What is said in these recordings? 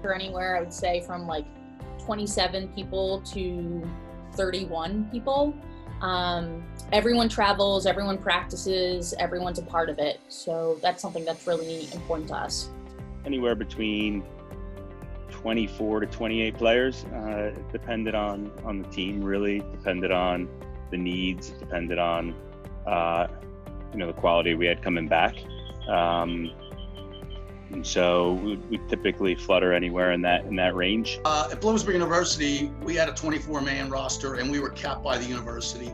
Or anywhere, I would say from like 27 people to 31 people. Everyone travels, everyone practices, everyone's a part of it. So that's something that's really important to us. Anywhere between 24 to 28 players, depended on the team, really depended on the needs, depended on the quality we had coming back. And so we typically flutter anywhere in that range. At Bloomsburg University, we had a 24-man roster, and we were capped by the university.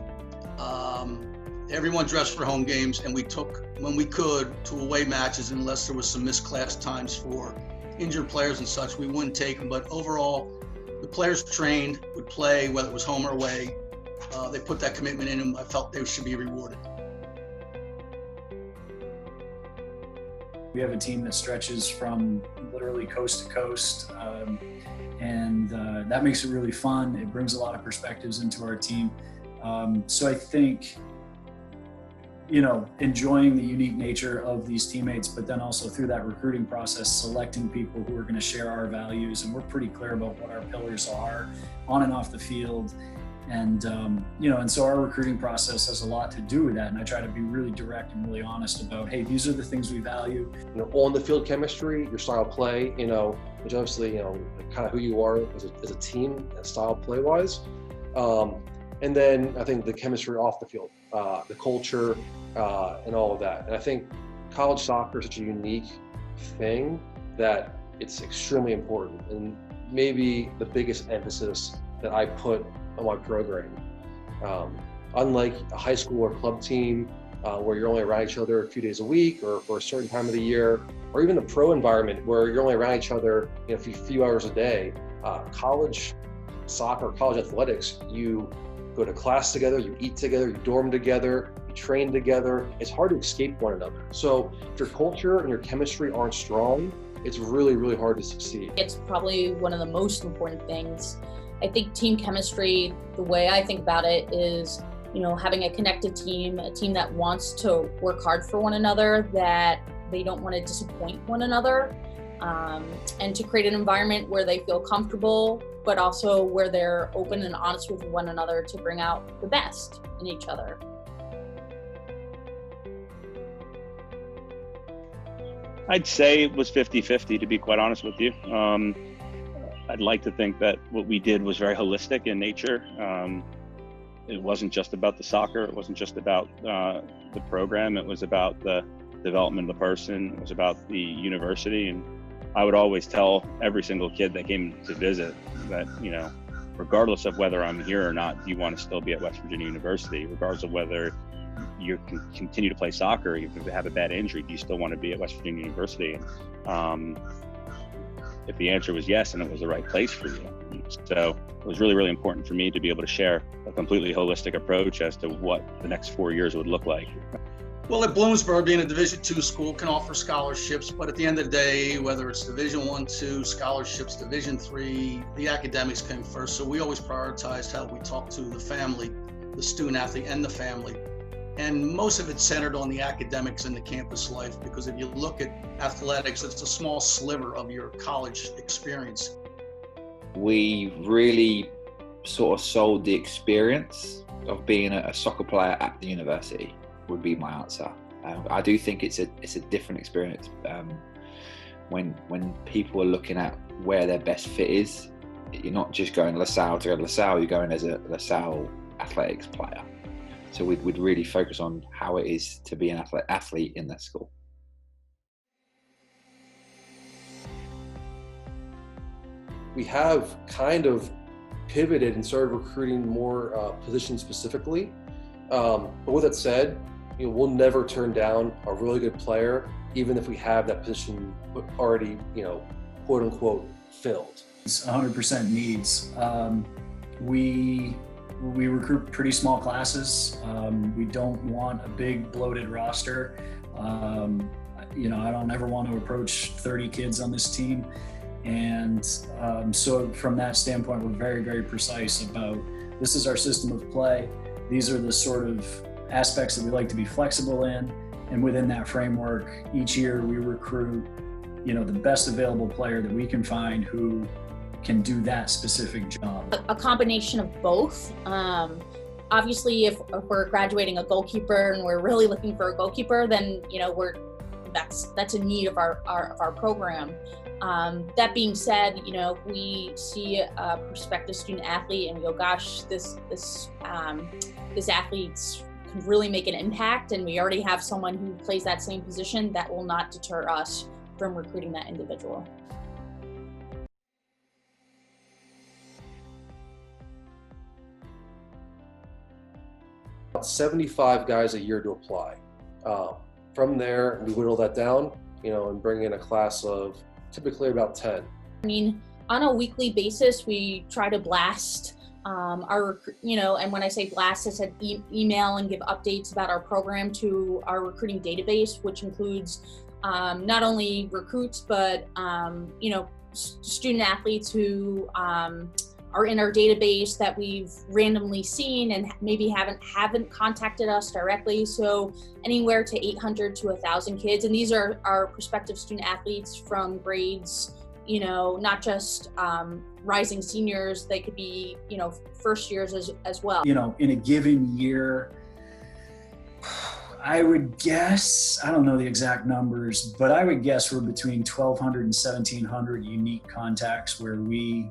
Everyone dressed for home games, and we took, when we could, to away matches unless there was some missed class times for injured players and such. We wouldn't take them, but overall, the players trained, would play, whether it was home or away. They put that commitment in, and I felt they should be rewarded. We have a team that stretches from literally coast to coast, and that makes it really fun. It brings a lot of perspectives into our team. So I think, enjoying the unique nature of these teammates, but then also through that recruiting process, selecting people who are going to share our values. And we're pretty clear about what our pillars are on and off the field. And, and so our recruiting process has a lot to do with that. And I try to be really direct and really honest about, hey, these are the things we value. On the field chemistry, your style of play, which obviously, kind of who you are as a team, style play wise. And then I think the chemistry off the field, the culture, and all of that. And I think college soccer is such a unique thing that it's extremely important. And maybe the biggest emphasis that I put on my program. Unlike a high school or club team where you're only around each other a few days a week or for a certain time of the year, or even the pro environment where you're only around each other a few hours a day, college soccer, college athletics, you go to class together, you eat together, you dorm together, you train together. It's hard to escape one another. So if your culture and your chemistry aren't strong, it's really, really hard to succeed. It's probably one of the most important things. I think team chemistry, the way I think about it is, having a connected team, a team that wants to work hard for one another, that they don't want to disappoint one another, and to create an environment where they feel comfortable, but also where they're open and honest with one another to bring out the best in each other. I'd say it was 50-50, to be quite honest with you. I'd like to think that what we did was very holistic in nature. It wasn't just about the soccer. It wasn't just about the program. It was about the development of the person. It was about the university. And I would always tell every single kid that came to visit that, regardless of whether I'm here or not, you want to still be at West Virginia University, regardless of whether you can continue to play soccer, if you have a bad injury, do you still want to be at West Virginia University? And, if the answer was yes, and it was the right place for you. So it was really, really important for me to be able to share a completely holistic approach as to what the next 4 years would look like. Well, at Bloomsburg, being a Division II school, can offer scholarships, but at the end of the day, whether it's Division I, II, scholarships, Division III, the academics came first. So we always prioritized how we talk to the family, the student athlete, and the family. And most of it's centered on the academics and the campus life, because if you look at athletics, it's a small sliver of your college experience. We really sort of sold the experience of being a soccer player at the university, would be my answer. I do think it's a different experience when people are looking at where their best fit is. You're not just going LaSalle to go to LaSalle, you're going as a LaSalle athletics player. So we'd really focus on how it is to be an athlete in that school. We have kind of pivoted and started recruiting more position specifically. But with that said, we'll never turn down a really good player, even if we have that position already, quote unquote, filled. It's 100% needs. We recruit pretty small classes. We don't want a big bloated roster. I don't ever want to approach 30 kids on this team. And so from that standpoint, we're very, very precise about this is our system of play. These are the sort of aspects that we like to be flexible in. And within that framework, each year we recruit the best available player that we can find who can do that specific job. A combination of both. Obviously, if we're graduating a goalkeeper and we're really looking for a goalkeeper, then that's a need of our program. That being said, if we see a prospective student athlete and we go, gosh, this athlete can really make an impact, and we already have someone who plays that same position, that will not deter us from recruiting that individual. About 75 guys a year to apply. From there, we whittle that down, and bring in a class of typically about 10. I mean, on a weekly basis, we try to blast and when I say blast, I said email and give updates about our program to our recruiting database, which includes not only recruits, but student athletes who are in our database that we've randomly seen and maybe haven't contacted us directly. So anywhere to 800 to 1,000 kids, and these are our prospective student athletes from grades, not just rising seniors. They could be, first years as well. In a given year, I would guess, I don't know the exact numbers, but I would guess we're between 1,200 and 1,700 unique contacts where we,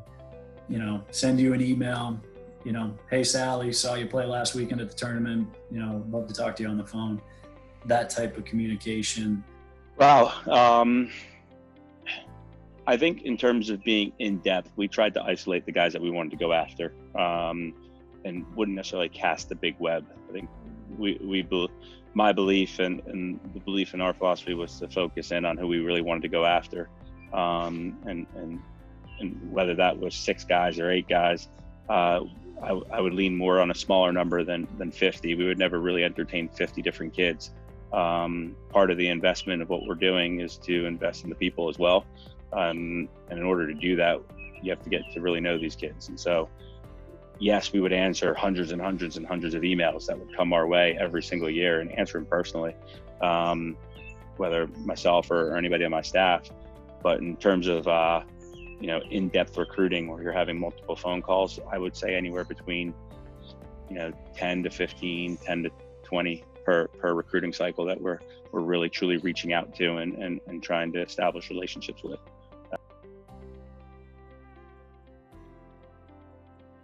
send you an email, hey, Sally, saw you play last weekend at the tournament, love to talk to you on the phone, that type of communication. Wow. I think in terms of being in depth, we tried to isolate the guys that we wanted to go after, and wouldn't necessarily cast the big web. I think my belief and the belief in our philosophy was to focus in on who we really wanted to go after, and whether that was 6 guys or 8 guys, I would lean more on a smaller number than 50. We would never really entertain 50 different kids. Part of the investment of what we're doing is to invest in the people as well. And in order to do that, you have to get to really know these kids. And so, yes, we would answer hundreds and hundreds and hundreds of emails that would come our way every single year and answer them personally, whether myself or anybody on my staff. But in terms of, in-depth recruiting where you're having multiple phone calls, I would say anywhere between, 10 to 15, 10 to 20 per recruiting cycle that we're really truly reaching out to and trying to establish relationships with.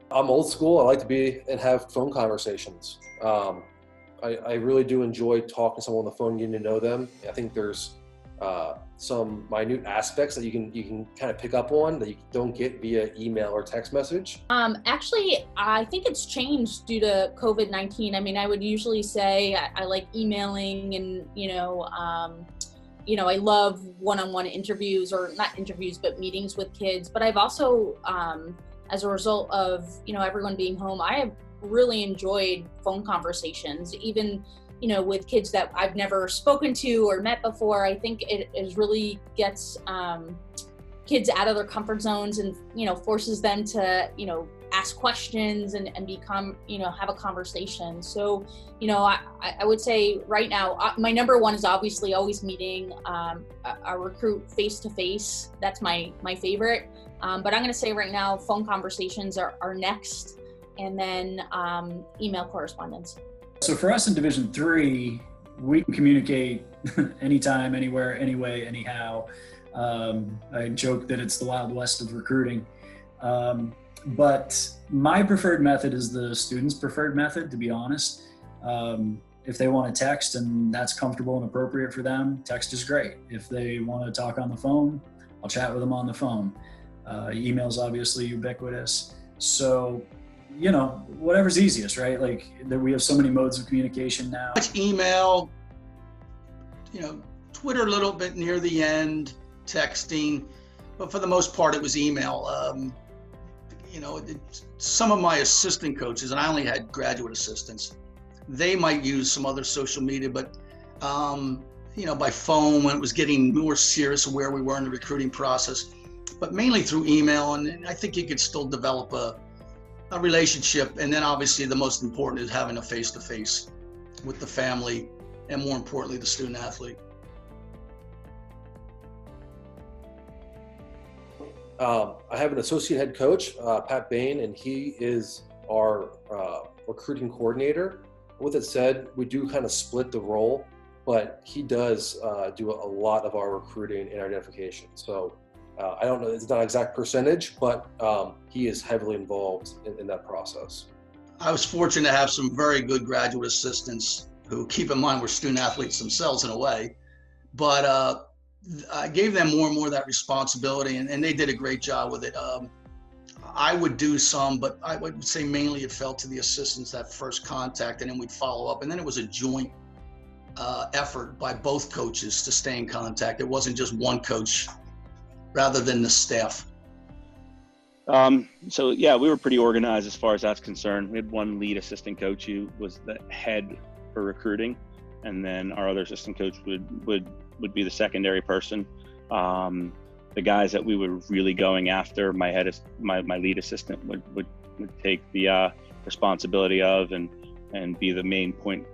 I'm old school. I like to be and have phone conversations. I really do enjoy talking to someone on the phone, getting to know them. I think there's some minute aspects that you can kind of pick up on that you don't get via email or text message. Actually, I think it's changed due to COVID-19. I mean, I would usually say I like emailing and, I love one-on-one interviews, or not interviews, but meetings with kids. But I've also, as a result of, everyone being home, I have really enjoyed phone conversations, even, with kids that I've never spoken to or met before. I think it really gets kids out of their comfort zones and, forces them to, ask questions and become, have a conversation. So, I would say right now, my number one is obviously always meeting a recruit face-to-face. That's my favorite. But I'm going to say right now, phone conversations are next, and then email correspondence. So for us in Division III, we can communicate anytime, anywhere, anyway, anyhow. I joke that it's the Wild West of recruiting. But my preferred method is the student's preferred method, to be honest. If they want to text and that's comfortable and appropriate for them, text is great. If they want to talk on the phone, I'll chat with them on the phone. Email's obviously ubiquitous. So, whatever's easiest, right? Like, we have so many modes of communication now. Much email, Twitter a little bit near the end, texting, but for the most part it was email. Some of my assistant coaches, and I only had graduate assistants, they might use some other social media, but by phone when it was getting more serious of where we were in the recruiting process, but mainly through email. And I think you could still develop a relationship. And then obviously the most important is having a face-to-face with the family, and more importantly, the student athlete. I have an associate head coach, Pat Bain, and he is our recruiting coordinator. With it said, we do kind of split the role, but he does do a lot of our recruiting and identification. So I don't know, it's not an exact percentage, but he is heavily involved in that process. I was fortunate to have some very good graduate assistants who, keep in mind, were student athletes themselves in a way, but I gave them more and more of that responsibility, and they did a great job with it. I would do some, but I would say mainly it fell to the assistants, that first contact, and then we'd follow up. And then it was a joint effort by both coaches to stay in contact. It wasn't just one coach rather than the staff. So yeah, we were pretty organized as far as that's concerned. We had one lead assistant coach who was the head for recruiting, and then our other assistant coach would be the secondary person. The guys that we were really going after, my lead assistant would take the responsibility of and be the main point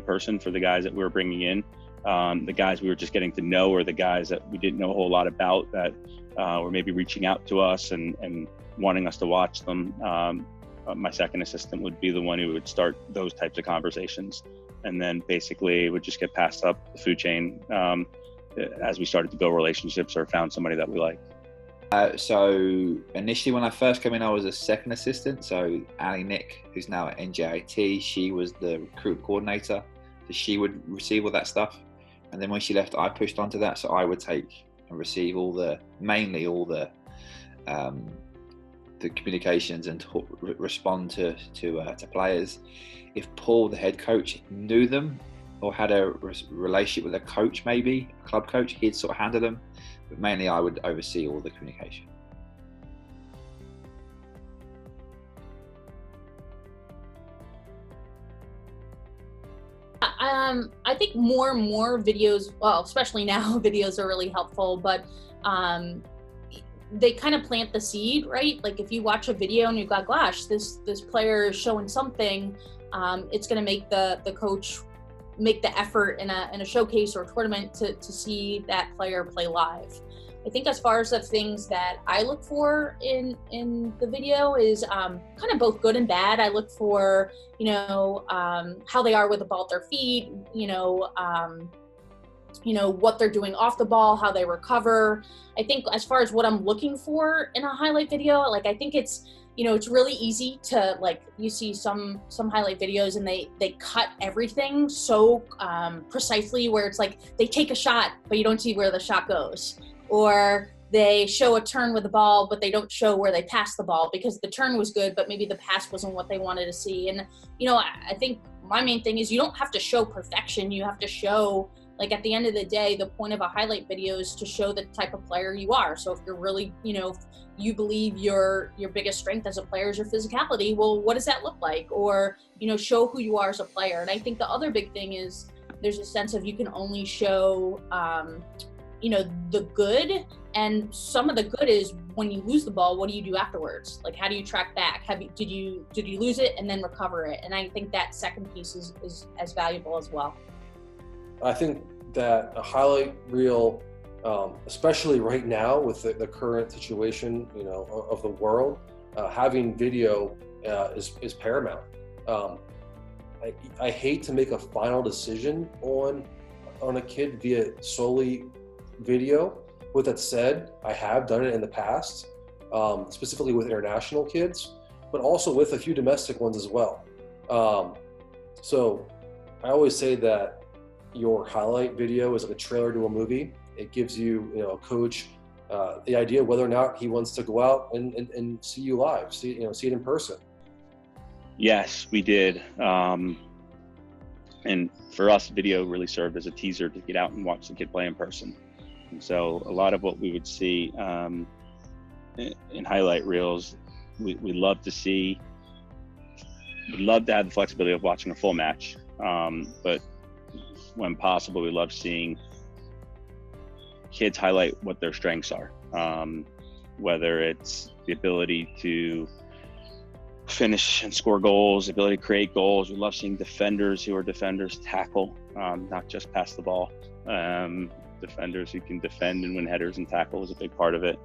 person for the guys that we were bringing in. The guys we were just getting to know, or the guys that we didn't know a whole lot about, that were maybe reaching out to us and wanting us to watch them. My second assistant would be the one who would start those types of conversations, and then basically would just get passed up the food chain as we started to build relationships or found somebody that we liked. So initially when I first came in, I was a second assistant. So Ali Nick, who's now at NJIT, she was the recruit coordinator. So she would receive all that stuff. And then when she left, I pushed onto that. So I would take and receive mainly all the communications and respond to players. If Paul, the head coach, knew them or had a relationship with a coach, maybe a club coach, he'd sort of handle them. But mainly I would oversee all the communication. I think more and more videos, well, especially now, videos are really helpful, but they kind of plant the seed, right? Like if you watch a video and you go, gosh, this player is showing something, it's going to make the coach make the effort in a showcase or a tournament to see that player play live. I think as far as the things that I look for in the video is kind of both good and bad. I look for, how they are with the ball at their feet, what they're doing off the ball, how they recover. I think as far as what I'm looking for in a highlight video, like I think it's really easy to, like, you see some highlight videos and they cut everything so precisely, where it's like they take a shot, but you don't see where the shot goes. Or they show a turn with the ball, but they don't show where they passed the ball because the turn was good, but maybe the pass wasn't what they wanted to see. And, I think my main thing is you don't have to show perfection. You have to show, like, at the end of the day, the point of a highlight video is to show the type of player you are. So if you're really, if you believe your biggest strength as a player is your physicality, well, what does that look like? Or, show who you are as a player. And I think the other big thing is there's a sense of you can only show, the good, and some of the good is when you lose the ball, what do you do afterwards? Like, how do you track back? Did you lose it and then recover it? And I think that second piece is as valuable as well. I think that a highlight reel, especially right now with the current situation, of the world, having video is paramount. I hate to make a final decision on a kid via solely video. With that said, I have done it in the past, specifically with international kids, but also with a few domestic ones as well. So I always say that your highlight video is like a trailer to a movie. It gives you, a coach, the idea whether or not he wants to go out and see you live, see it in person. Yes, we did. And for us, video really served as a teaser to get out and watch the kid play in person. And so a lot of what we would see in highlight reels, we love to see. We'd love to have the flexibility of watching a full match, but when possible, we love seeing kids highlight what their strengths are, whether it's the ability to finish and score goals, the ability to create goals. We love seeing defenders who are defenders tackle, not just pass the ball. Defenders who can defend and win headers and tackle is a big part of it.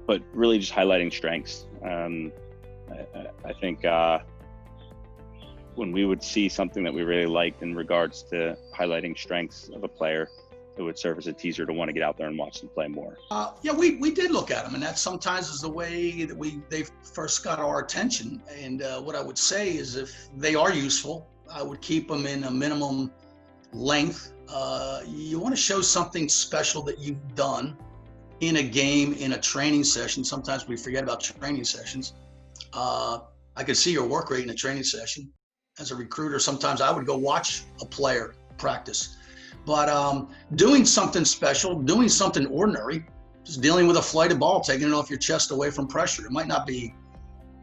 but really just highlighting strengths. I think when we would see something that we really liked in regards to highlighting strengths of a player, it would serve as a teaser to want to get out there and watch them play more. Yeah, we did look at them, and that sometimes is the way that they first got our attention. And what I would say is, if they are useful, I would keep them in a minimum length. You want to show something special that you've done in a game, in a training session. Sometimes we forget about training sessions. I could see your work rate in a training session. As a recruiter, sometimes I would go watch a player practice. But doing something special, doing something ordinary, just dealing with a flighted ball, taking it off your chest away from pressure. It might not be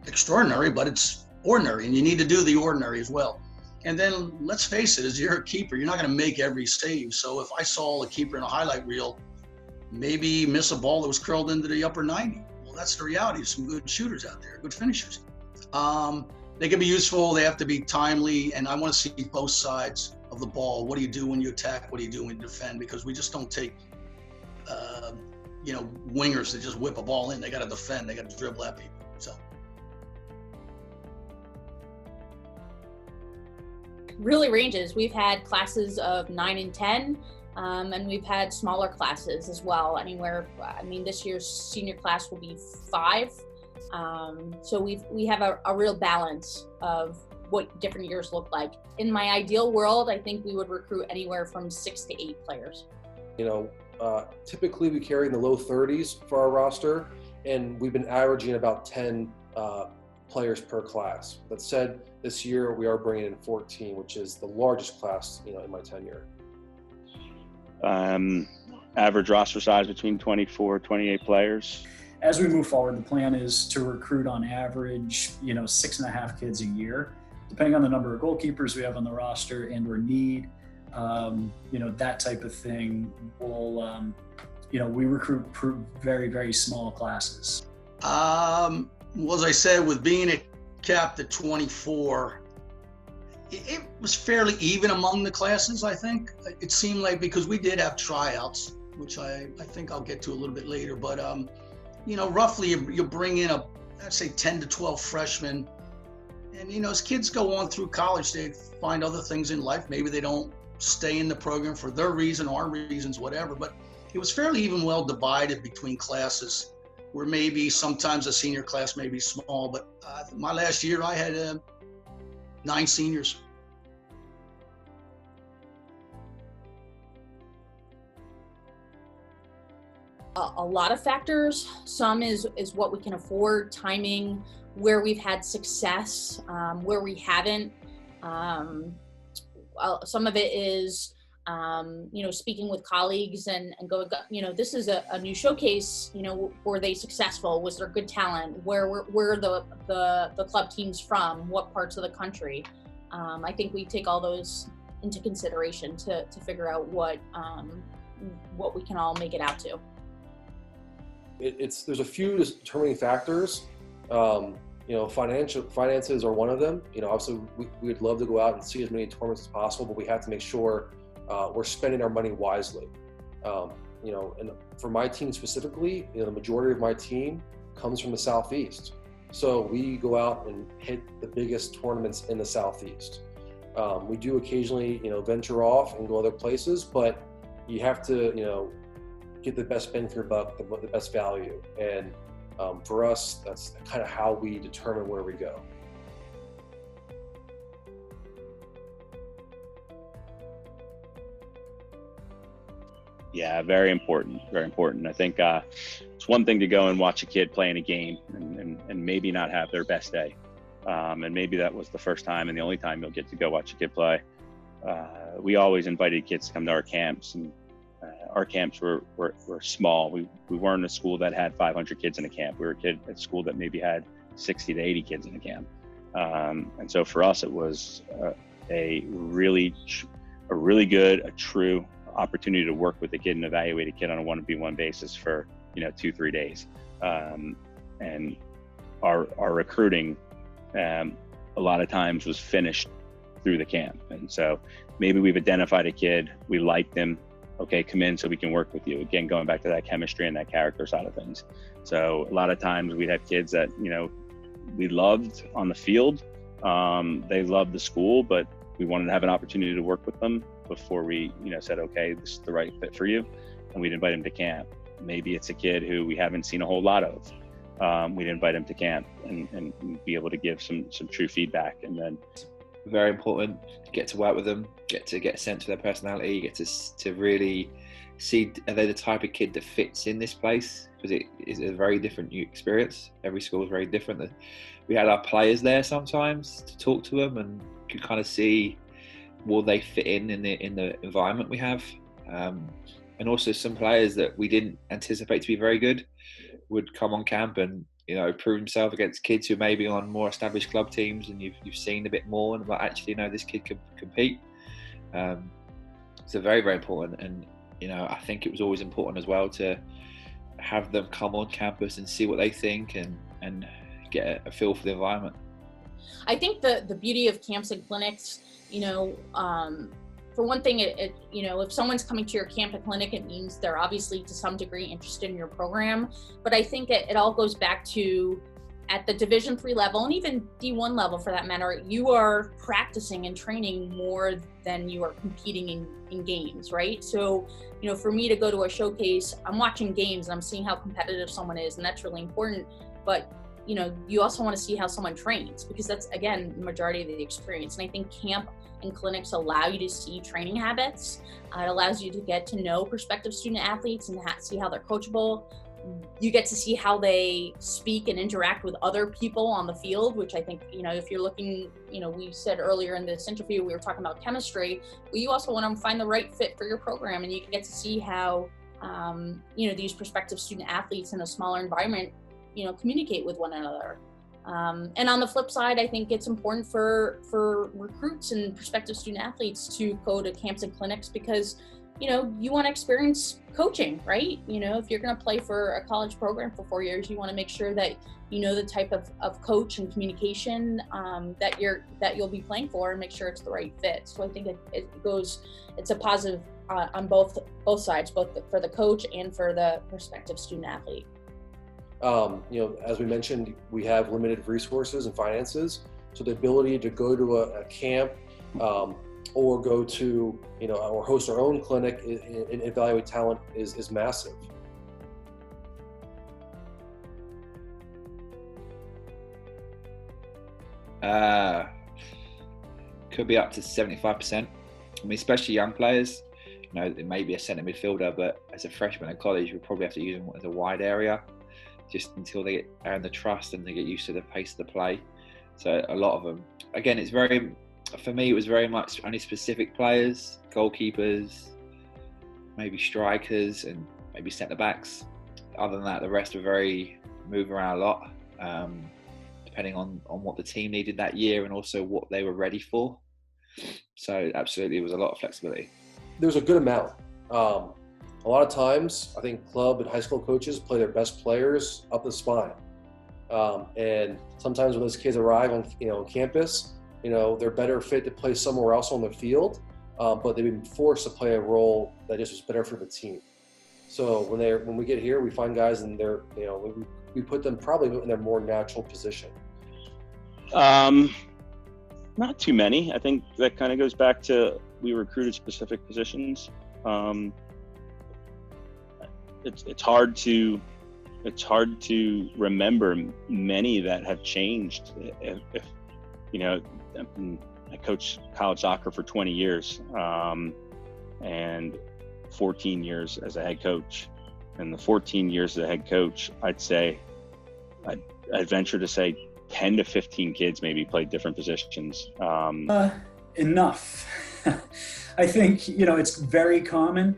extraordinary, but it's ordinary, and you need to do the ordinary as well. And then let's face it, as you're a keeper, you're not going to make every save. So if I saw a keeper in a highlight reel maybe miss a ball that was curled into the upper 90, well, that's the reality of some good shooters out there, good finishers. They can be useful, they have to be timely, and I want to see both sides of the ball. What do you do when you attack? What do you do when you defend? Because we just don't take, wingers that just whip a ball in. They got to defend. They got to dribble at people. So really ranges. We've had classes of 9 and 10, and we've had smaller classes as well. Anywhere. I mean, this year's senior class will be 5. So we have a real balance of what different years look like. In my ideal world, I think we would recruit anywhere from 6 to 8 players. Typically we carry in the low 30s for our roster, and we've been averaging about 10 players per class. That said, this year we are bringing in 14, which is the largest class, in my tenure. Average roster size between 24, 28 players. As we move forward, the plan is to recruit on average, 6.5 kids a year, depending on the number of goalkeepers we have on the roster and or need, that type of thing. We'll, we recruit very, very small classes. As I said, with being capped at 24, it was fairly even among the classes, I think. It seemed like, because we did have tryouts, which I think I'll get to a little bit later, but roughly you bring in I'd say 10 to 12 freshmen. And, as kids go on through college, they find other things in life. Maybe they don't stay in the program for their reason, our reasons, whatever. But it was fairly even well divided between classes, where maybe sometimes a senior class may be small. But my last year, I had 9 seniors. A lot of factors. Some is what we can afford, timing, where we've had success, where we haven't. Some of it is, speaking with colleagues and going, this is a new showcase. Were they successful? Was there good talent? Where the club teams from? What parts of the country? I think we take all those into consideration to figure out what we can all make it out to. There's a few determining factors. Finances are one of them. Obviously we'd love to go out and see as many tournaments as possible, but we have to make sure we're spending our money wisely. And for my team specifically, the majority of my team comes from the Southeast. So we go out and hit the biggest tournaments in the Southeast. We do occasionally, venture off and go other places, but you have to, get the best bang for your buck, the best value. And for us, that's kind of how we determine where we go. Yeah, very important, very important. I think it's one thing to go and watch a kid play in a game and maybe not have their best day. And maybe that was the first time and the only time you'll get to go watch a kid play. We always invited kids to come to our camps, and our camps were small. We weren't a school that had 500 kids in a camp. We were a school that maybe had 60 to 80 kids in a camp. And so for us, it was a really good, a true opportunity to work with a kid and evaluate a kid on a 1-on-1 basis for 2-3 days. And our recruiting a lot of times was finished through the camp. And so maybe we've identified a kid, we liked him, okay, come in so we can work with you. Again, going back to that chemistry and that character side of things. So a lot of times we'd have kids that, we loved on the field. They loved the school, but we wanted to have an opportunity to work with them before we, said, okay, this is the right fit for you. And we'd invite them to camp. Maybe it's a kid who we haven't seen a whole lot of. We'd invite them to camp and be able to give some true feedback. And then very important, get to work with them, get a sense of their personality, get to really see, are they the type of kid that fits in this place? Because it is a very different experience. Every school is very different. We had our players there sometimes to talk to them and could kind of see, will they fit in the environment we have? And also some players that we didn't anticipate to be very good would come on camp and prove himself against kids who may be on more established club teams, and you've seen a bit more and actually this kid can compete. So very, very important. And I think it was always important as well to have them come on campus and see what they think and get a feel for the environment. I think the beauty of camps and clinics, for one thing, if someone's coming to your camp and clinic, it means they're obviously to some degree interested in your program. But I think it all goes back to, at the Division III level and even D1 level for that matter, you are practicing and training more than you are competing in games, right? So, for me to go to a showcase, I'm watching games and I'm seeing how competitive someone is, and that's really important. But you also want to see how someone trains, because that's, again, the majority of the experience. And I think camp and clinics allow you to see training habits. It allows you to get to know prospective student athletes and see how they're coachable. You get to see how they speak and interact with other people on the field, which I think, if you're looking, we said earlier in this interview, we were talking about chemistry, but you also want to find the right fit for your program, and you can get to see how, these prospective student athletes in a smaller environment, communicate with one another. And on the flip side, I think it's important for recruits and prospective student athletes to go to camps and clinics, because, you want to experience coaching, right? If you're going to play for a college program for 4 years, you want to make sure that the type of coach and communication that you'll be playing for, and make sure it's the right fit. So I think it's a positive on both sides, both for the coach and for the prospective student athlete. As we mentioned, we have limited resources and finances. So the ability to go to a camp or go to, or host our own clinic and evaluate talent is massive. Could be up to 75%. I mean, especially young players. It may be a centre midfielder, but as a freshman at college, we'll probably have to use them as a wide area, just until they earn the trust and they get used to the pace of the play. So a lot of them, again, for me, it was very much only specific players, goalkeepers, maybe strikers, and maybe centre backs. Other than that, the rest were move around a lot, depending on what the team needed that year and also what they were ready for. So absolutely, it was a lot of flexibility. There's a good amount. A lot of times, I think club and high school coaches play their best players up the spine. And sometimes when those kids arrive on campus, they're better fit to play somewhere else on the field, but they've been forced to play a role that just was better for the team. So when we get here, we find guys and we put them probably in their more natural position. Not too many. I think that kind of goes back to, we recruited specific positions. It's hard to remember many that have changed. If I coached college soccer for 20 years and 14 years as a head coach. And the 14 years as a head coach, I'd venture to say 10 to 15 kids maybe played different positions. Enough. I think, it's very common,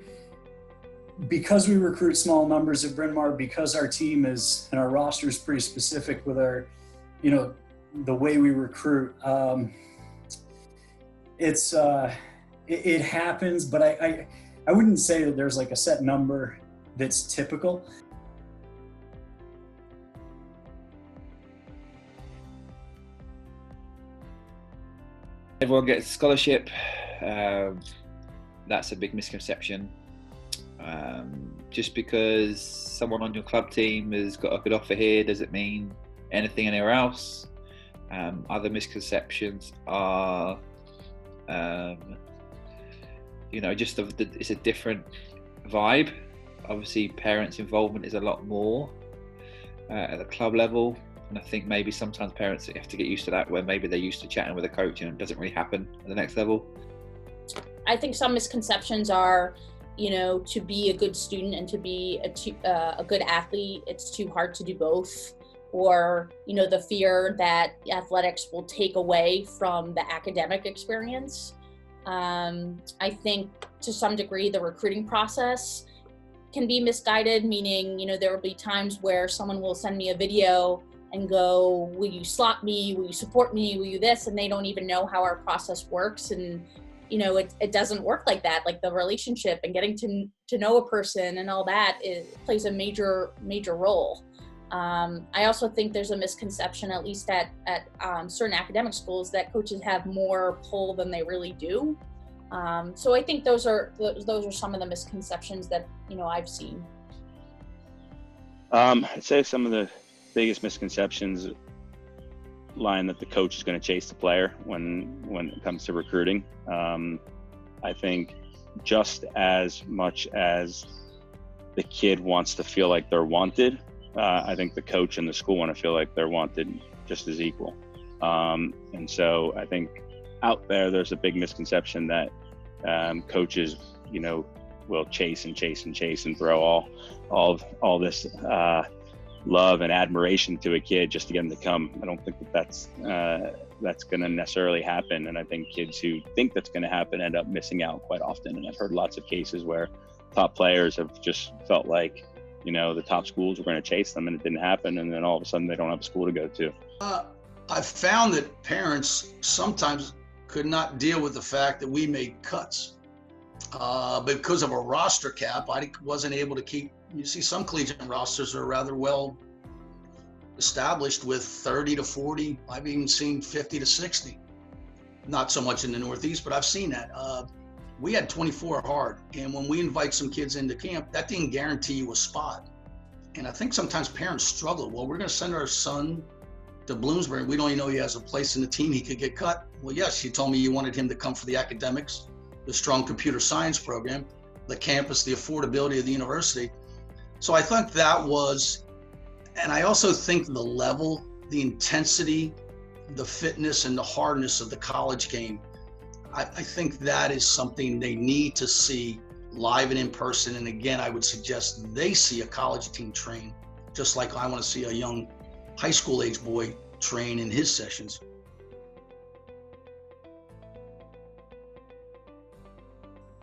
because we recruit small numbers at Bryn Mawr, because our team and our roster is pretty specific with our, the way we recruit. It happens, but I wouldn't say that there's like a set number that's typical. Everyone gets a scholarship. That's a big misconception. Just because someone on your club team has got a good offer here doesn't mean anything anywhere else. Other misconceptions are, just it's a different vibe. Obviously, parents' involvement is a lot more at the club level, and I think maybe sometimes parents have to get used to that, where maybe they're used to chatting with a coach and it doesn't really happen at the next level. I think some misconceptions are, to be a good student and to be a good athlete, it's too hard to do both. Or, the fear that athletics will take away from the academic experience. I think to some degree the recruiting process can be misguided, meaning, there will be times where someone will send me a video and go, will you slot me? Will you support me? Will you this? And they don't even know how our process works. And it doesn't work like that. Like the relationship and getting to know a person and all that, it plays a major role. I also think there's a misconception, at least at certain academic schools, that coaches have more pull than they really do. So I think those are some of the misconceptions that I've seen. I'd say some of the biggest misconceptions line that the coach is going to chase the player when it comes to recruiting. I think just as much as the kid wants to feel like they're wanted, I think the coach and the school want to feel like they're wanted just as equal. And so I think out there's a big misconception that coaches, will chase and throw all this love and admiration to a kid just to get him to come. I don't think that's going to necessarily happen. And I think kids who think that's going to happen end up missing out quite often. And I've heard lots of cases where top players have just felt like, the top schools were going to chase them and it didn't happen. And then all of a sudden they don't have a school to go to. I've found that parents sometimes could not deal with the fact that we made cuts. Because of a roster cap, I wasn't able to keep, you see some collegiate rosters are rather well established with 30 to 40. I've even seen 50 to 60. Not so much in the Northeast, but I've seen that. We had 24 hard, and when we invite some kids into camp, that didn't guarantee you a spot. And I think sometimes parents struggle. Well, we're going to send our son to Bloomsbury. We don't even know he has a place in the team. He could get cut. Well, yes, you told me you wanted him to come for the academics, the strong computer science program, the campus, the affordability of the university. So I think that was, and I also think the level, the intensity, the fitness and the hardness of the college game, I think that is something they need to see live and in person. And again, I would suggest they see a college team train, just like I want to see a young high school age boy train in his sessions.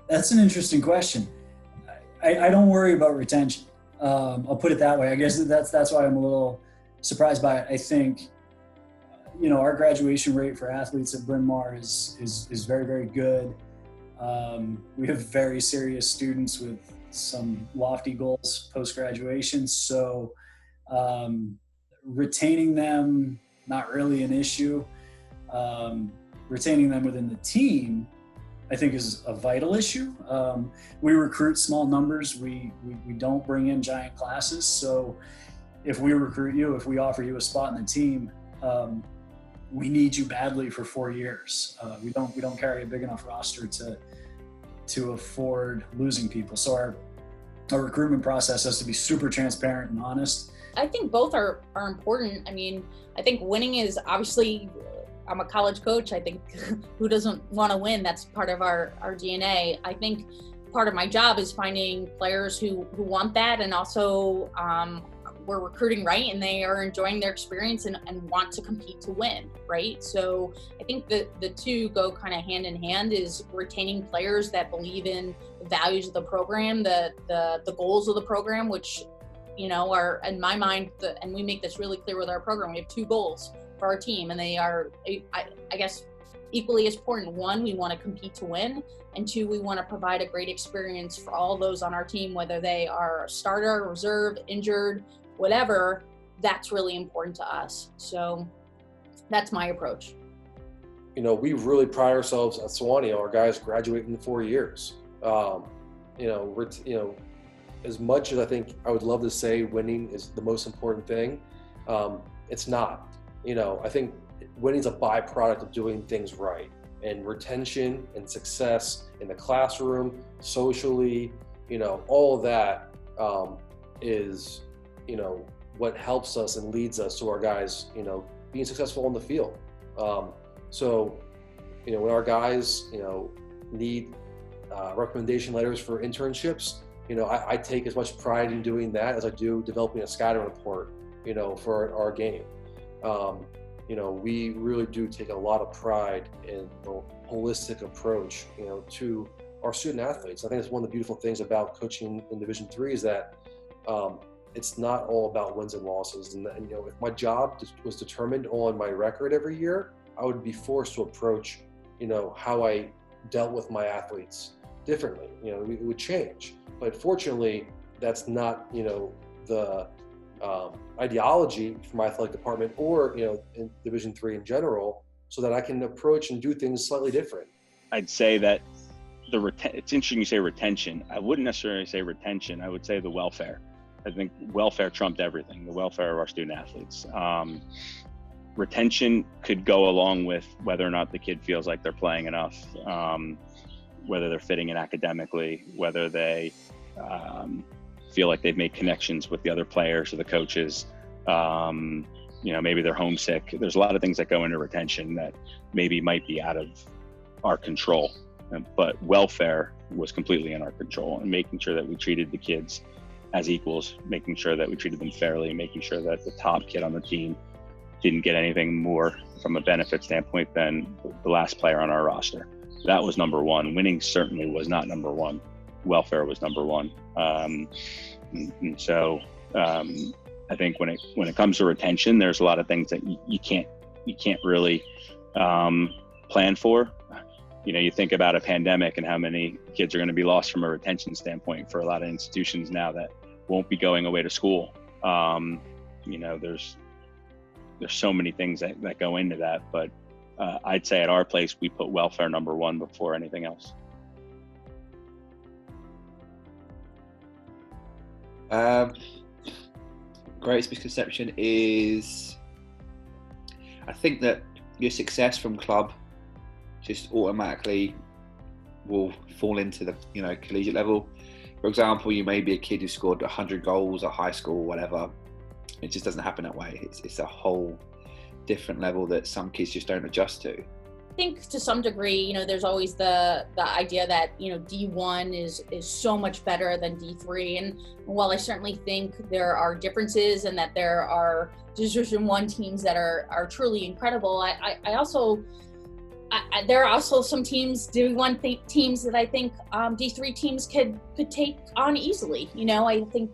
That's an interesting question. I don't worry about retention. I'll put it that way. I guess that's why I'm a little surprised by it. I think, our graduation rate for athletes at Bryn Mawr is very, very good. We have very serious students with some lofty goals post-graduation. So retaining them, not really an issue. Retaining them within the team, I think, is a vital issue. We recruit small numbers. We don't bring in giant classes. So if we recruit you, if we offer you a spot in the team, we need you badly for 4 years. We don't carry a big enough roster to afford losing people. So our recruitment process has to be super transparent and honest. I think both are important. I mean, I think winning is obviously, I'm a college coach. I think who doesn't want to win? That's part of our DNA. I think part of my job is finding players who want that, and also we're recruiting right and they are enjoying their experience and want to compete to win, right? So I think the two go kind of hand in hand, is retaining players that believe in the values of the program, the goals of the program, which, are, in my mind, and we make this really clear with our program, we have 2 goals for our team, and they are, I guess, equally as important. 1, we want to compete to win, and 2, we want to provide a great experience for all those on our team, whether they are a starter, reserve, injured, whatever. That's really important to us. So that's my approach. We really pride ourselves at Sewanee. Our guys graduate in 4 years. as much as I think I would love to say winning is the most important thing, it's not. I think winning is a byproduct of doing things right, and retention and success in the classroom, socially, all of that is, what helps us and leads us to our guys, being successful on the field. So, when our guys, need recommendation letters for internships, I take as much pride in doing that as I do developing a scouting report, for our game. We really do take a lot of pride in the holistic approach, to our student athletes. I think it's one of the beautiful things about coaching in Division III is that it's not all about wins and losses. And if my job was determined on my record every year, I would be forced to approach, how I dealt with my athletes differently. It would change. But fortunately, that's not, the ideology for my athletic department or, in Division III in general, so that I can approach and do things slightly different. I'd say that it's interesting you say retention. I wouldn't necessarily say retention. I would say the welfare. I think welfare trumped everything, the welfare of our student athletes. Retention could go along with whether or not the kid feels like they're playing enough, whether they're fitting in academically, whether they feel like they've made connections with the other players or the coaches. Maybe they're homesick. There's a lot of things that go into retention that maybe might be out of our control, but welfare was completely in our control, and making sure that we treated the kids as equals, making sure that we treated them fairly, making sure that the top kid on the team didn't get anything more from a benefit standpoint than the last player on our roster. That was number one. Winning certainly was not number one. Welfare was number one. And so I think when it comes to retention, there's a lot of things that you can't really plan for. You think about a pandemic and how many kids are going to be lost from a retention standpoint for a lot of institutions now that won't be going away to school. There's so many things that go into that, but I'd say at our place, we put welfare number one before anything else. Greatest misconception is, I think that your success from club just automatically will fall into the collegiate level. For example, you may be a kid who scored 100 goals at high school or whatever. It just doesn't happen that way. It's a whole different level that some kids just don't adjust to. I think to some degree, there's always the idea that, D1 is so much better than D3. And while I certainly think there are differences and that there are Division I teams that are truly incredible, there are also some D1 teams that I think D3 teams could take on easily. I think,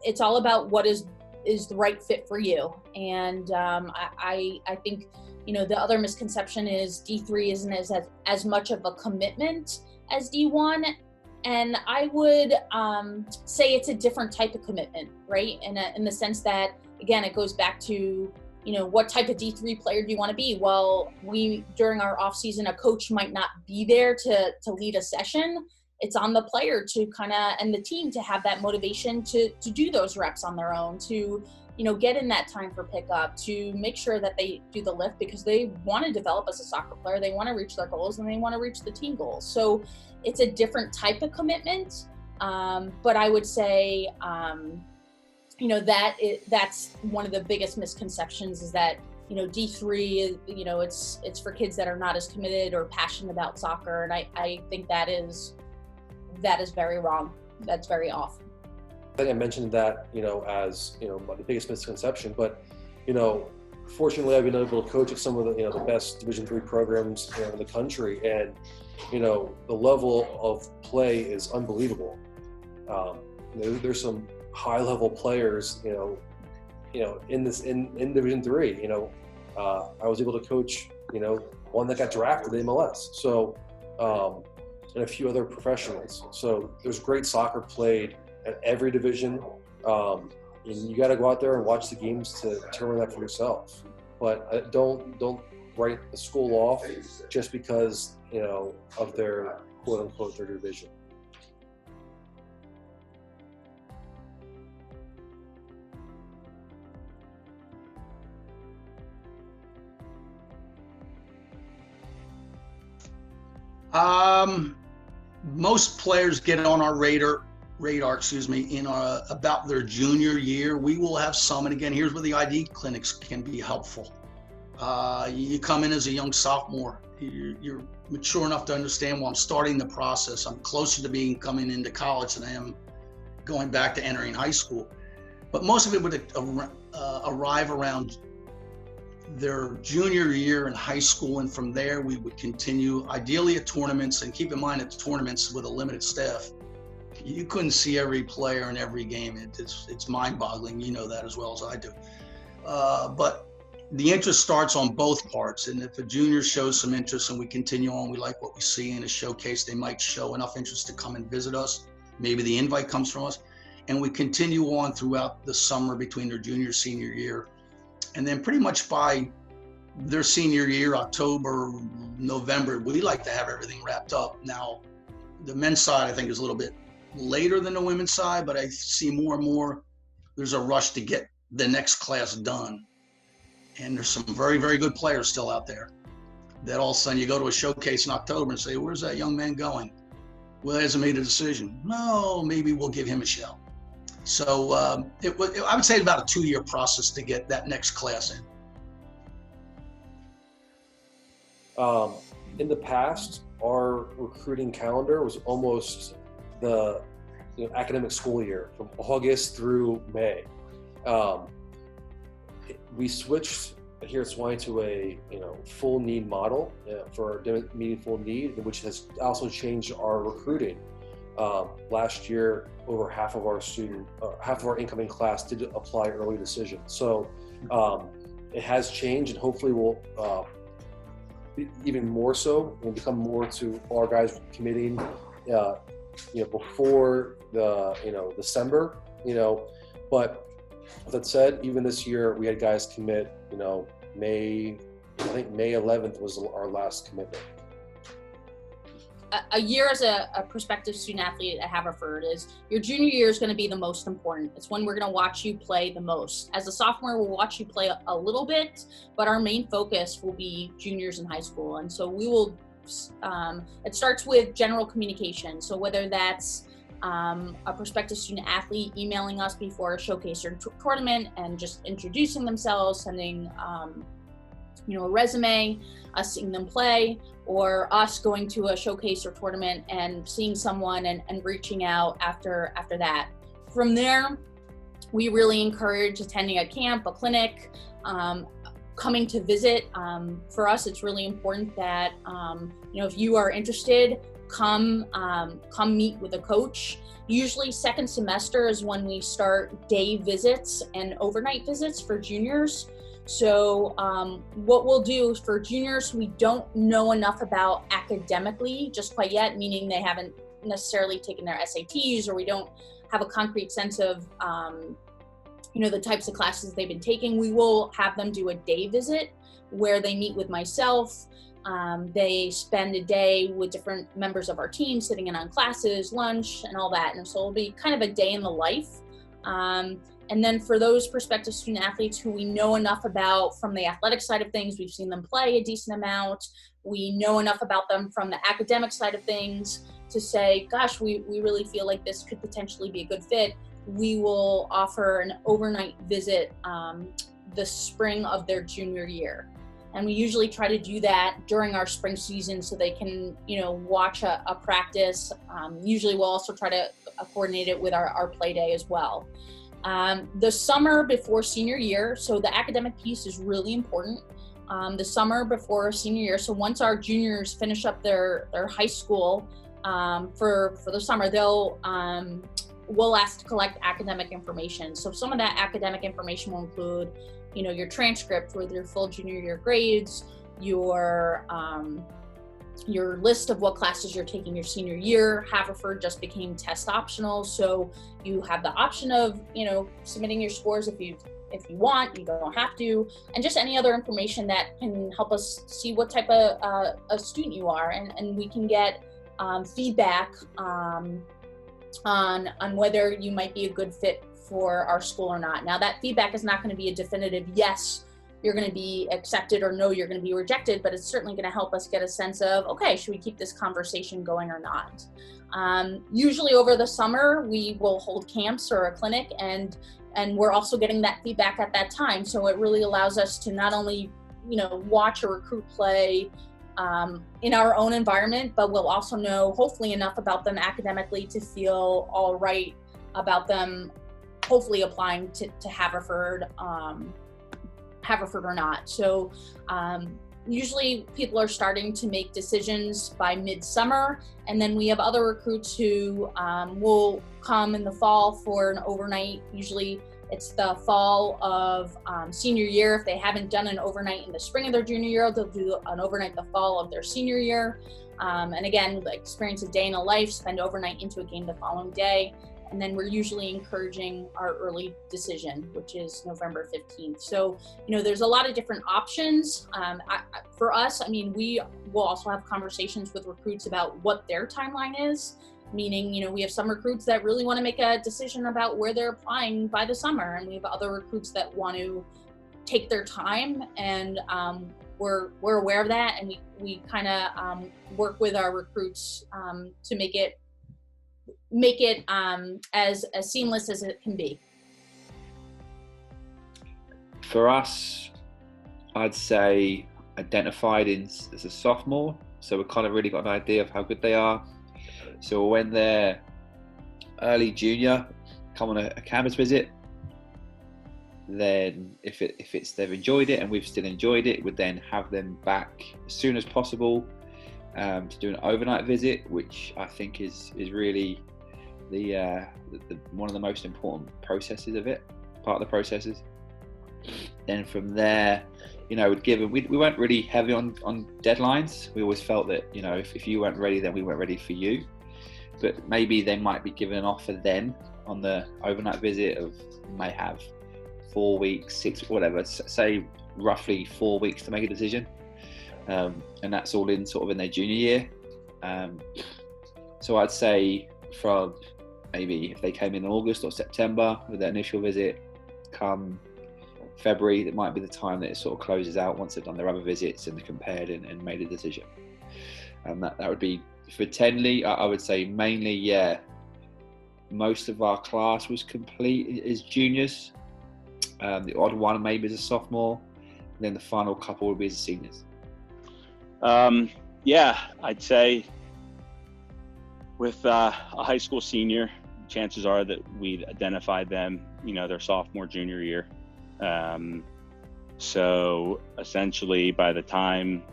it's all about what is the right fit for you. And I think, the other misconception is D3 isn't as much of a commitment as D1. And I would say it's a different type of commitment, right? In the sense that, again, it goes back to, what type of D3 player do you want to be? Well, during our off season, a coach might not be there to lead a session. It's on the player to and the team to have that motivation to do those reps on their own, to, get in that time for pickup, to make sure that they do the lift because they want to develop as a soccer player. They want to reach their goals and they want to reach the team goals. So it's a different type of commitment. But I would say, that's one of the biggest misconceptions is that, D3 is, it's for kids that are not as committed or passionate about soccer. And I think that is very wrong. That's very off. I think I mentioned that, as, the biggest misconception, but, fortunately I've been able to coach at some of the, the best Division III programs in the country. And, the level of play is unbelievable. There's some high level players, in Division III, I was able to coach, one that got drafted in MLS. So, and a few other professionals. So there's great soccer played at every division. And you got to go out there and watch the games to determine that for yourself. But don't write the school off just because, of their quote unquote their division. Most players get on our radar, in about their junior year. We will have some, and again, here's where the ID clinics can be helpful. You come in as a young sophomore. You're mature enough to understand, well, I'm starting the process. I'm closer to coming into college than I am going back to entering high school. But most of it would arrive around their junior year in high school, and from there we would continue, ideally at tournaments. And keep in mind, at tournaments with a limited staff, you couldn't see every player in every game. It's mind-boggling. You know that as well as I do. But the interest starts on both parts, and if a junior shows some interest and we continue on, we like what we see in a showcase, they might show enough interest to come and visit us. Maybe the invite comes from us, and we continue on throughout the summer between their senior year. And then pretty much by their senior year, October, November, we like to have everything wrapped up. Now, the men's side, I think, is a little bit later than the women's side, but I see more and more there's a rush to get the next class done. And there's some very, very good players still out there that all of a sudden you go to a showcase in October and say, where's that young man going? Well, he hasn't made a decision. No, maybe we'll give him a shot. So I would say about a 2-year process to get that next class in. In the past, our recruiting calendar was almost the academic school year from August through May. We switched here at Swine to a full need model for meeting full need, which has also changed our recruiting. Last year, over half of our incoming class did apply early decision. So it has changed, and hopefully will even more so and become more to our guys committing before the December. But with that said, even this year we had guys commit. May 11th was our last commitment. A year as a prospective student athlete at Haverford is your junior year is going to be the most important. It's when we're going to watch you play the most. As a sophomore, we'll watch you play a little bit, but our main focus will be juniors in high school. And so we will, it starts with general communication. So whether that's a prospective student athlete emailing us before a showcase or tournament and just introducing themselves, sending a resume, us seeing them play, or us going to a showcase or tournament and seeing someone and reaching out after that. From there, we really encourage attending a camp, a clinic, coming to visit. For us, it's really important that if you are interested, come meet with a coach. Usually second semester is when we start day visits and overnight visits for juniors. So what we'll do for juniors, we don't know enough about academically just quite yet, meaning they haven't necessarily taken their SATs, or we don't have a concrete sense of the types of classes they've been taking. We will have them do a day visit where they meet with myself. They spend a day with different members of our team, sitting in on classes, lunch, and all that. And so it'll be kind of a day in the life. And then for those prospective student athletes who we know enough about from the athletic side of things, we've seen them play a decent amount, we know enough about them from the academic side of things to say, gosh, we really feel like this could potentially be a good fit, we will offer an overnight visit the spring of their junior year. And we usually try to do that during our spring season so they can, watch a practice. Usually we'll also try to coordinate it with our play day as well. The summer before senior year, so the academic piece is really important. The summer before senior year, so once our juniors finish up their high school for the summer, we'll ask to collect academic information. So some of that academic information will include, your transcript with your full junior year grades, your list of what classes you're taking your senior year. Haverford just became test optional, so you have the option of, submitting your scores if you want. You don't have to, and just any other information that can help us see what type of a student you are, and we can get feedback on whether you might be a good fit for our school or not. Now, that feedback is not going to be a definitive yes, you're going to be accepted or no, you're going to be rejected, but it's certainly going to help us get a sense of, okay, should we keep this conversation going or not? Usually over the summer, we will hold camps or a clinic, and we're also getting that feedback at that time. So it really allows us to not only, watch a recruit play in our own environment, but we'll also know hopefully enough about them academically to feel all right about them hopefully applying to Haverford or not. So usually people are starting to make decisions by midsummer, and then we have other recruits who will come in the fall for an overnight. Usually it's the fall of senior year. If they haven't done an overnight in the spring of their junior year, they'll do an overnight the fall of their senior year. And again, experience a day in a life, spend overnight into a game the following day. And then we're usually encouraging our early decision, which is November 15th. So, there's a lot of different options. For us, we will also have conversations with recruits about what their timeline is. Meaning, we have some recruits that really want to make a decision about where they're applying by the summer. And we have other recruits that want to take their time, and we're aware of that. And we kind of work with our recruits to make it as seamless as it can be. For us, I'd say identified as a sophomore, so we've kind of really got an idea of how good they are. So when they're early junior, come on a campus visit, then if they've enjoyed it and we've still enjoyed it, we'd then have them back as soon as possible to do an overnight visit, which I think is really the one of the most important processes of it, part of the processes. Then from there, we weren't really heavy on deadlines. We always felt that, if you weren't ready, then we weren't ready for you. But maybe they might be given an offer then on the overnight visit of, may have 4 weeks, 6, whatever, say roughly 4 weeks to make a decision. And that's all in sort of in their junior year. So I'd say from maybe if they came in August or September with their initial visit, come February, that might be the time that it sort of closes out once they've done their other visits and compared and made a decision. And that would be for Tenley. I would say mainly, most of our class was complete as juniors. The odd one maybe as a sophomore, and then the final couple would be as seniors. I'd say with a high school senior, chances are that we'd identified them, their sophomore, junior year. So essentially by the time,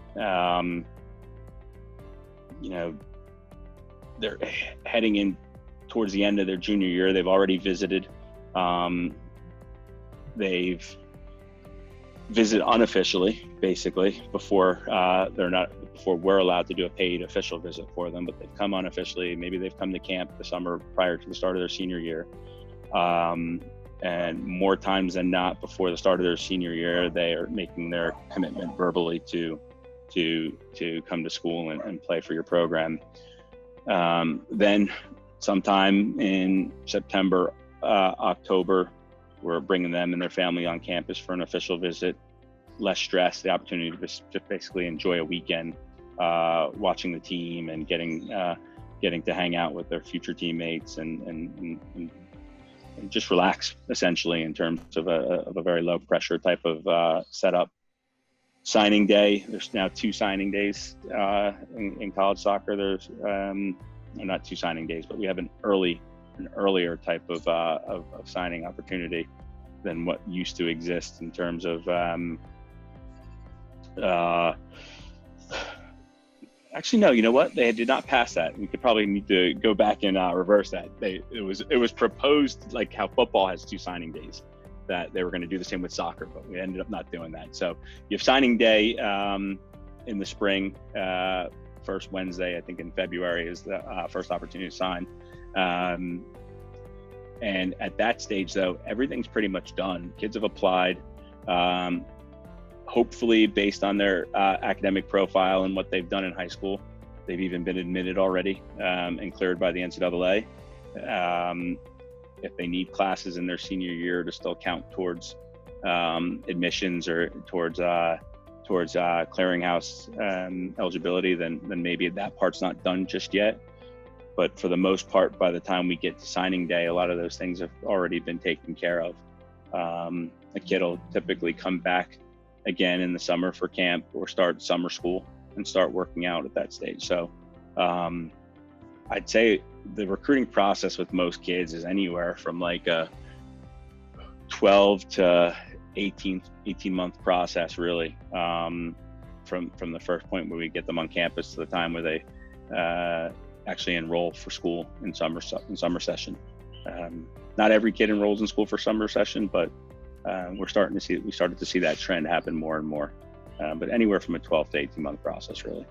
they're heading in towards the end of their junior year, they've already visited. They've visited unofficially, basically, before we're allowed to do a paid official visit for them, but they've come unofficially. Maybe they've come to camp the summer prior to the start of their senior year. And more times than not, before the start of their senior year, they are making their commitment verbally to come to school and play for your program. Then sometime in September, October, we're bringing them and their family on campus for an official visit. Less stress, the opportunity to just basically enjoy a weekend, watching the team and getting to hang out with their future teammates and just relax, essentially, in terms of a very low pressure type of setup. Signing day, there's now 2 signing days in college soccer. There's not 2 signing days, but we have an earlier type of signing opportunity than what used to exist in terms of actually, no, you know what? They did not pass that. We could probably need to go back and reverse that. It was proposed, like how football has 2 signing days, that they were going to do the same with soccer, but we ended up not doing that. So you have signing day in the spring. First Wednesday, I think in February, is the first opportunity to sign. And at that stage, though, everything's pretty much done. Kids have applied. Hopefully, based on their academic profile and what they've done in high school, they've even been admitted already and cleared by the NCAA. If they need classes in their senior year to still count towards admissions or towards clearinghouse eligibility, then maybe that part's not done just yet. But for the most part, by the time we get to signing day, a lot of those things have already been taken care of. A kid will typically come back again in the summer for camp or start summer school and start working out at that stage. So I'd say the recruiting process with most kids is anywhere from like a 12 to 18 month process, really, from the first point where we get them on campus to the time where they actually enroll for school in summer session. Not every kid enrolls in school for summer session, but we started to see that trend happen more and more. But anywhere from a 12 to 18 month process, really.